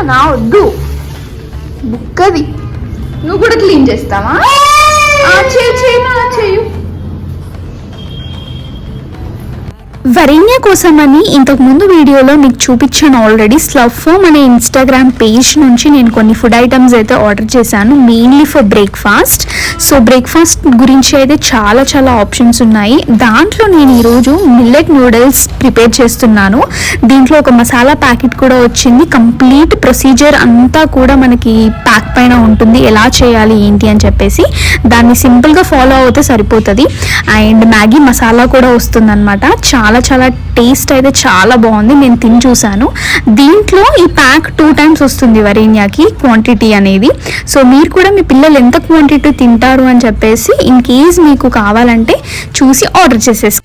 నా వద్దు బుక్కది. నువ్వు కూడా క్లీన్ చేస్తావా? చేయు. వరేణ్య కోసమని ఇంతకుముందు వీడియోలో మీకు చూపించాను ఆల్రెడీ. స్లవ్ ఫామ్ అనే ఇన్స్టాగ్రామ్ పేజ్ నుంచి నేను కొన్ని ఫుడ్ ఐటమ్స్ అయితే ఆర్డర్ చేశాను, mainly for breakfast. So breakfast గురించి అయితే చాలా చాలా ఆప్షన్స్ ఉన్నాయి. దాంట్లో నేను ఈరోజు మిల్లెట్ నూడిల్స్ ప్రిపేర్ చేస్తున్నాను. దీంట్లో ఒక మసాలా ప్యాకెట్ కూడా వచ్చింది. కంప్లీట్ ప్రొసీజర్ అంతా కూడా మనకి ప్యాక్ పైన ఉంటుంది, ఎలా చేయాలి ఏంటి అని చెప్పేసి. దాన్ని సింపుల్గా ఫాలో అవుతే సరిపోతుంది. అండ్ మ్యాగీ మసాలా కూడా వస్తుంది అనమాట. చాలా చాలా టేస్ట్ అయితే చాలా బాగుంది, నేను తిని చూసాను. దీంట్లో ఈ ప్యాక్ 2 times వస్తుంది వరేణ్యకి క్వాంటిటీ అనేది. సో మీరు కూడా మీ పిల్లలు ఎంత క్వాంటిటీ తింటారు అని చెప్పేసి ఇన్ కేస్ మీకు కావాలంటే చూసి ఆర్డర్ చేసేసి.